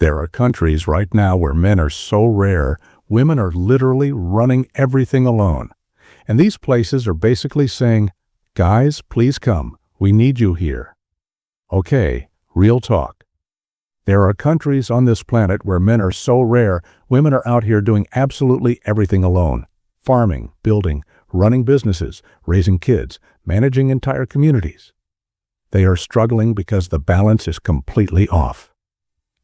There are countries right now where men are so rare, women are literally running everything alone. And these places are basically saying, "Guys, please come. We need you here." Okay, real talk. There are countries on this planet where men are so rare, women are out here doing absolutely everything alone. Farming, building, running businesses, raising kids, managing entire communities. They are struggling because the balance is completely off.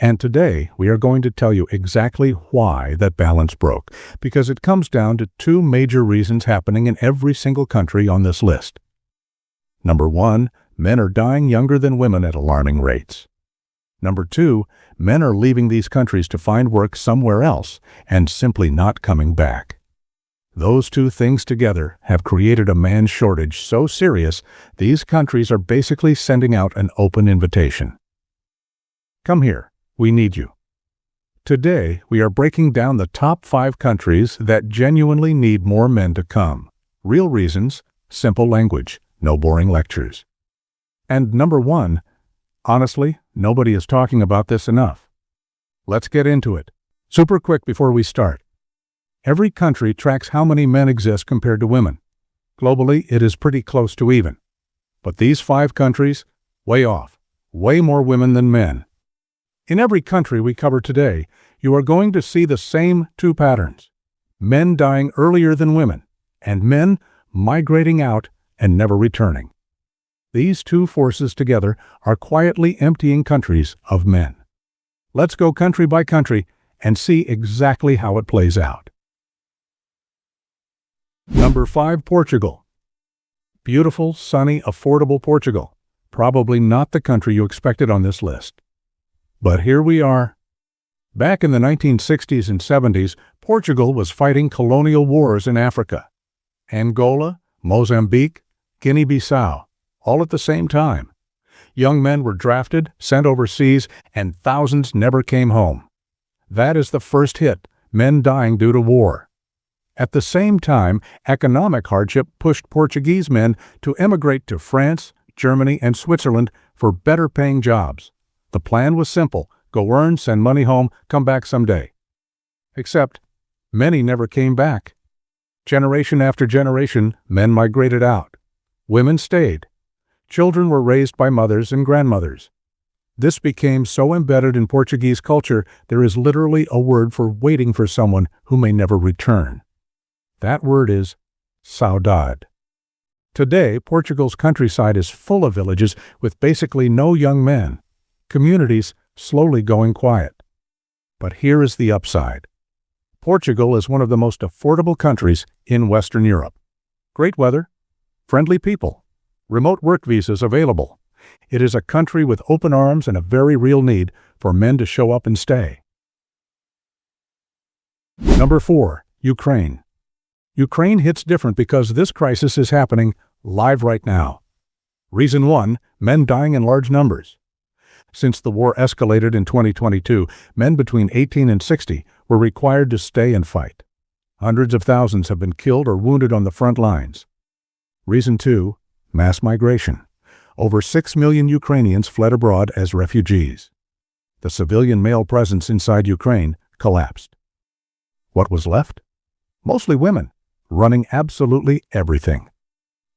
And today, we are going to tell you exactly why that balance broke, because it comes down to two major reasons happening in every single country on this list. Number one, men are dying younger than women at alarming rates. Number two, men are leaving these countries to find work somewhere else and simply not coming back. Those two things together have created a man shortage so serious, these countries are basically sending out an open invitation. Come here. We need you. Today, we are breaking down the top 5 countries that genuinely need more men to come. Real reasons, simple language, no boring lectures. And number 1, honestly, nobody is talking about this enough. Let's get into it. Super quick before we start. Every country tracks how many men exist compared to women. Globally, it is pretty close to even. But these 5 countries, way off. Way more women than men. In every country we cover today, you are going to see the same 2 patterns. Men dying earlier than women, and men migrating out and never returning. These 2 forces together are quietly emptying countries of men. Let's go country by country and see exactly how it plays out. Number 5, Portugal. Beautiful, sunny, affordable Portugal. Probably not the country you expected on this list. But here we are. Back in the 1960s and 70s, Portugal was fighting colonial wars in Africa. Angola, Mozambique, Guinea-Bissau, all at the same time. Young men were drafted, sent overseas, and thousands never came home. That is the first hit, men dying due to war. At the same time, economic hardship pushed Portuguese men to emigrate to France, Germany, and Switzerland for better-paying jobs. The plan was simple: go earn, send money home, come back someday. Except, many never came back. Generation after generation, men migrated out. Women stayed. Children were raised by mothers and grandmothers. This became so embedded in Portuguese culture, there is literally a word for waiting for someone who may never return. That word is saudade. Today, Portugal's countryside is full of villages with basically no young men. Communities slowly going quiet. But here is the upside. Portugal is one of the most affordable countries in Western Europe. Great weather, friendly people, remote work visas available. It is a country with open arms and a very real need for men to show up and stay. Number 4, Ukraine. Ukraine hits different because this crisis is happening live right now. Reason 1, men dying in large numbers. Since the war escalated in 2022, men between 18 and 60 were required to stay and fight. Hundreds of thousands have been killed or wounded on the front lines. Reason 2, mass migration. Over 6 million Ukrainians fled abroad as refugees. The civilian male presence inside Ukraine collapsed. What was left? Mostly women, running absolutely everything.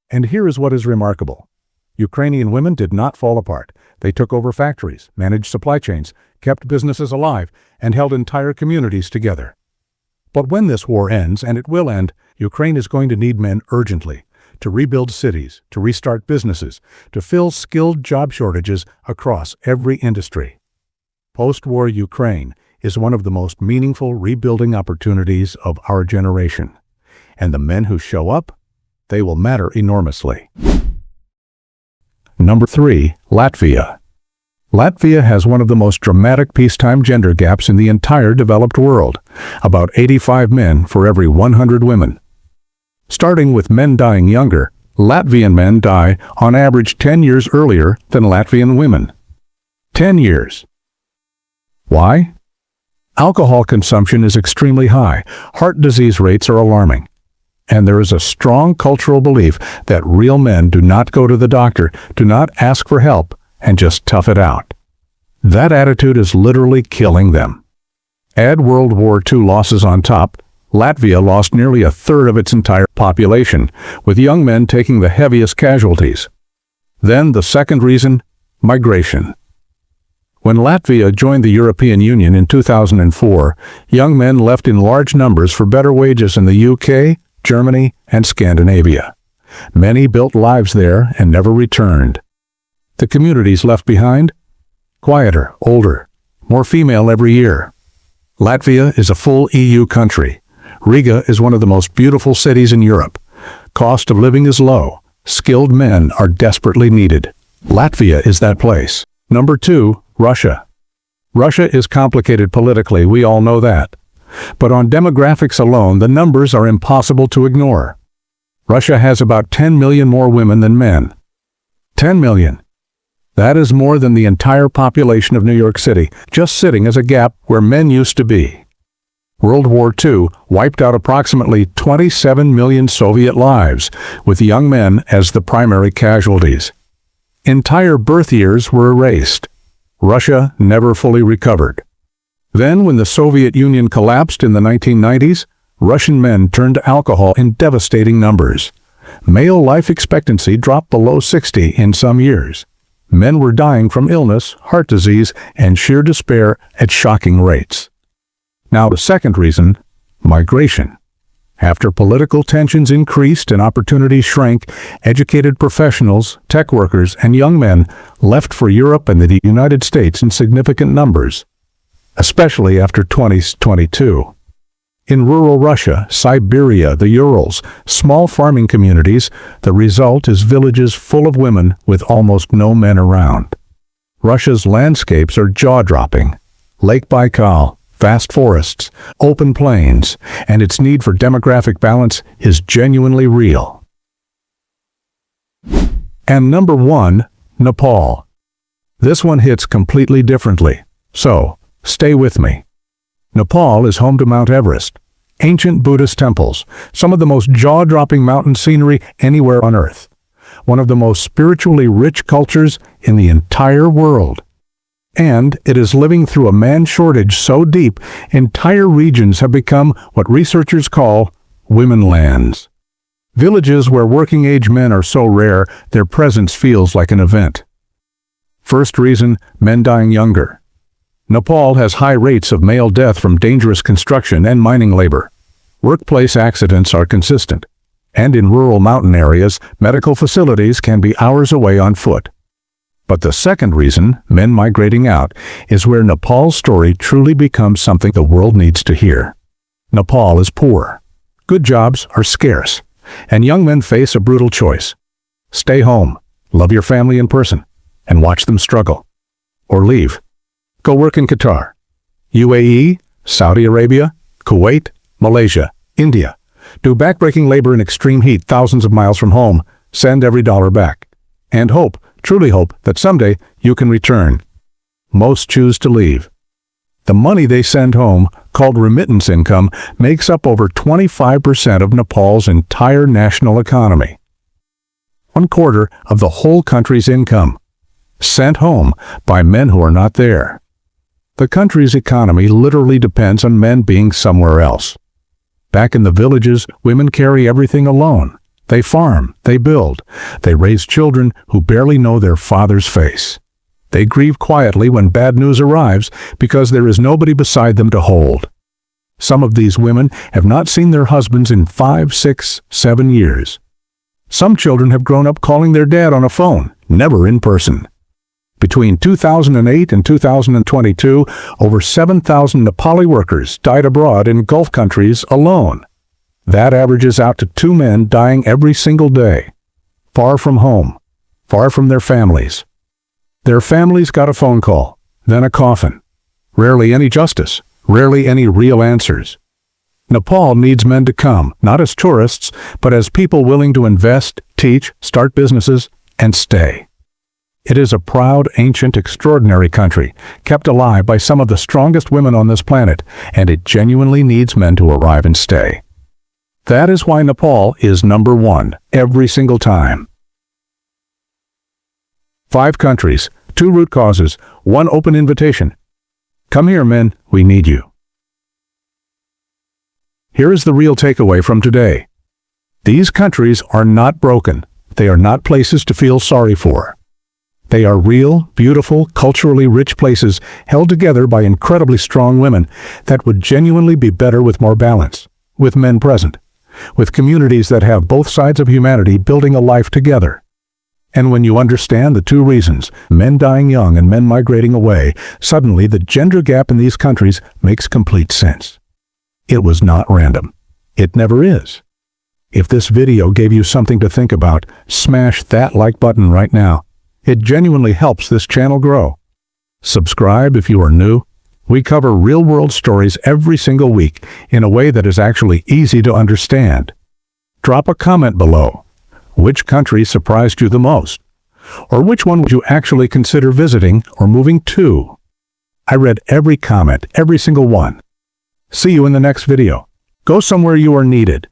And here is what is remarkable. Ukrainian women did not fall apart. They took over factories, managed supply chains, kept businesses alive, and held entire communities together. But when this war ends, and it will end, Ukraine is going to need men urgently to rebuild cities, to restart businesses, to fill skilled job shortages across every industry. Post-war Ukraine is one of the most meaningful rebuilding opportunities of our generation. And the men who show up, they will matter enormously. Number 3, Latvia. Latvia has one of the most dramatic peacetime gender gaps in the entire developed world, about 85 men for every 100 women. Starting with men dying younger, Latvian men die on average 10 years earlier than Latvian women. 10 years. Why? Alcohol consumption is extremely high, heart disease rates are alarming. And there is a strong cultural belief that real men do not go to the doctor, do not ask for help, and just tough it out. That attitude is literally killing them. Add World War II losses on top. Latvia lost nearly a third of its entire population, with young men taking the heaviest casualties. Then the second reason, migration. When Latvia joined the European Union in 2004, young men left in large numbers for better wages in the UK, Germany, and Scandinavia. Many built lives there and never returned. The communities left behind? Quieter, older, more female every year. Latvia is a full EU country. Riga is one of the most beautiful cities in Europe. Cost of living is low. Skilled men are desperately needed. Latvia is that place. Number 2, Russia. Russia is complicated politically, we all know that. But on demographics alone, the numbers are impossible to ignore. Russia has about 10 million more women than men. 10 million. That is more than the entire population of New York City, just sitting as a gap where men used to be. World War II wiped out approximately 27 million Soviet lives, with young men as the primary casualties. Entire birth years were erased. Russia never fully recovered. Then, when the Soviet Union collapsed in the 1990s, Russian men turned to alcohol in devastating numbers. Male life expectancy dropped below 60 in some years. Men were dying from illness, heart disease, and sheer despair at shocking rates. Now the second reason, migration. After political tensions increased and opportunities shrank, educated professionals, tech workers, and young men left for Europe and the United States in significant numbers, especially after 2022. In rural Russia, Siberia, the Urals, small farming communities, the result is villages full of women with almost no men around. Russia's landscapes are jaw-dropping. Lake Baikal, vast forests, open plains, and its need for demographic balance is genuinely real. And number 1, Nepal. This one hits completely differently, so stay with me. Nepal is home to Mount Everest, ancient Buddhist temples, some of the most jaw-dropping mountain scenery anywhere on Earth, one of the most spiritually rich cultures in the entire world. And it is living through a man shortage so deep, entire regions have become what researchers call womenlands. Villages where working-age men are so rare, their presence feels like an event. First reason, men dying younger. Nepal has high rates of male death from dangerous construction and mining labor. Workplace accidents are consistent. And in rural mountain areas, medical facilities can be hours away on foot. But the second reason, men migrating out, is where Nepal's story truly becomes something the world needs to hear. Nepal is poor. Good jobs are scarce, and young men face a brutal choice. Stay home, love your family in person, and watch them struggle. Or leave. Go work in Qatar, UAE, Saudi Arabia, Kuwait, Malaysia, India. Do backbreaking labor in extreme heat thousands of miles from home, send every dollar back. And hope, truly hope, that someday you can return. Most choose to leave. The money they send home, called remittance income, makes up over 25% of Nepal's entire national economy. 1/4 of the whole country's income, sent home by men who are not there. The country's economy literally depends on men being somewhere else. Back in the villages, women carry everything alone. They farm, they build, they raise children who barely know their father's face. They grieve quietly when bad news arrives because there is nobody beside them to hold. Some of these women have not seen their husbands in 5, 6, 7 years. Some children have grown up calling their dad on a phone, never in person. Between 2008 and 2022, over 7,000 Nepali workers died abroad in Gulf countries alone. That averages out to 2 men dying every single day. Far from home, far from their families. Their families got a phone call, then a coffin. Rarely any justice, rarely any real answers. Nepal needs men to come, not as tourists, but as people willing to invest, teach, start businesses, and stay. It is a proud, ancient, extraordinary country, kept alive by some of the strongest women on this planet, and it genuinely needs men to arrive and stay. That is why Nepal is number 1, every single time. 5 countries, 2 root causes, 1 open invitation. Come here, men, we need you. Here is the real takeaway from today. These countries are not broken. They are not places to feel sorry for. They are real, beautiful, culturally rich places held together by incredibly strong women that would genuinely be better with more balance, with men present, with communities that have both sides of humanity building a life together. And when you understand the 2 reasons, men dying young and men migrating away, suddenly the gender gap in these countries makes complete sense. It was not random. It never is. If this video gave you something to think about, smash that like button right now. It genuinely helps this channel grow. Subscribe if you are new. We cover real-world stories every single week in a way that is actually easy to understand. Drop a comment below. Which country surprised you the most? Or which one would you actually consider visiting or moving to? I read every comment, every single one. See you in the next video. Go somewhere you are needed.